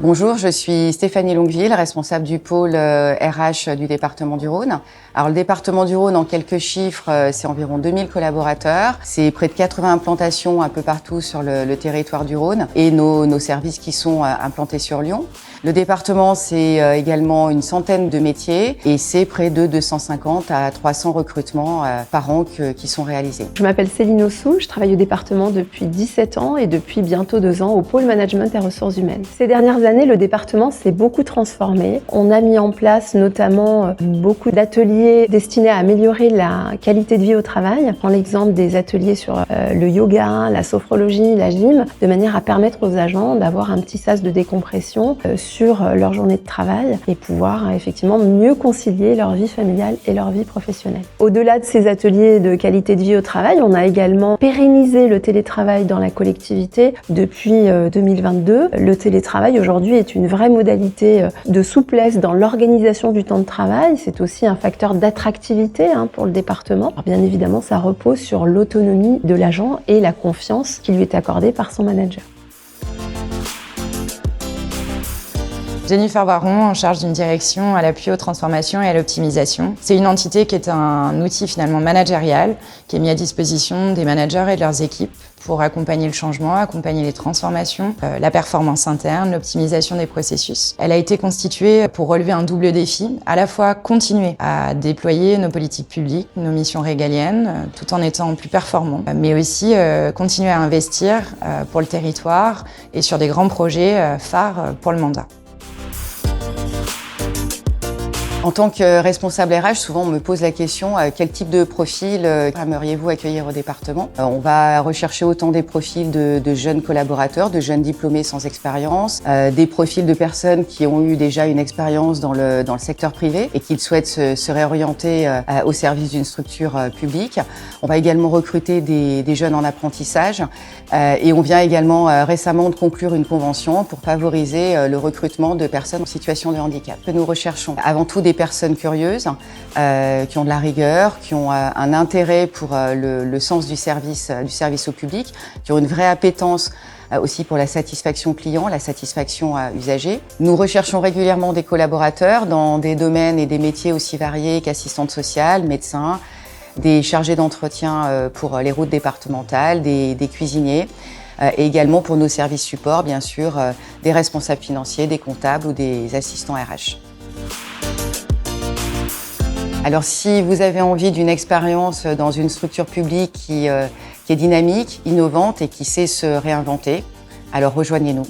Bonjour, je suis Stéphanie Longueville, responsable du pôle RH du département du Rhône. Alors le département du Rhône, en quelques chiffres, c'est environ 2000 collaborateurs. C'est près de 80 implantations un peu partout sur le territoire du Rhône et nos services qui sont implantés sur Lyon. Le département, c'est également une centaine de métiers et c'est près de 250 à 300 recrutements par an qui sont réalisés. Je m'appelle Céline Ossou, je travaille au département depuis 17 ans et depuis bientôt 2 ans au pôle management et ressources humaines. Ces dernières années, le département s'est beaucoup transformé. On a mis en place notamment beaucoup d'ateliers destinés à améliorer la qualité de vie au travail. Je prends l'exemple des ateliers sur le yoga, la sophrologie, la gym, de manière à permettre aux agents d'avoir un petit sas de décompression sur leur journée de travail et pouvoir effectivement mieux concilier leur vie familiale et leur vie professionnelle. Au-delà de ces ateliers de qualité de vie au travail, on a également pérennisé le télétravail dans la collectivité depuis 2022. Le télétravail aujourd'hui est une vraie modalité de souplesse dans l'organisation du temps de travail. C'est aussi un facteur d'attractivité pour le département. Alors bien évidemment, ça repose sur l'autonomie de l'agent et la confiance qui lui est accordée par son manager. Jennifer Baron, en charge d'une direction à l'appui aux transformations et à l'optimisation. C'est une entité qui est un outil finalement managérial qui est mis à disposition des managers et de leurs équipes pour accompagner le changement, accompagner les transformations, la performance interne, l'optimisation des processus. Elle a été constituée pour relever un double défi, à la fois continuer à déployer nos politiques publiques, nos missions régaliennes, tout en étant plus performants, mais aussi continuer à investir pour le territoire et sur des grands projets phares pour le mandat. En tant que responsable RH, souvent on me pose la question quel type de profil aimeriez-vous accueillir au département? On va rechercher autant des profils de jeunes collaborateurs, de jeunes diplômés sans expérience, des profils de personnes qui ont eu déjà une expérience dans le secteur privé et qui souhaitent se réorienter au service d'une structure publique. On va également recruter des jeunes en apprentissage et on vient également récemment de conclure une convention pour favoriser le recrutement de personnes en situation de handicap. Nous recherchons avant tout des personnes curieuses, qui ont de la rigueur, qui ont un intérêt pour le sens du service au public, qui ont une vraie appétence aussi pour la satisfaction client, la satisfaction usager. Nous recherchons régulièrement des collaborateurs dans des domaines et des métiers aussi variés qu'assistantes sociales, médecins, des chargés d'entretien pour les routes départementales, des cuisiniers, et également pour nos services supports, bien sûr, des responsables financiers, des comptables ou des assistants RH. Alors si vous avez envie d'une expérience dans une structure publique qui est dynamique, innovante et qui sait se réinventer, alors rejoignez-nous.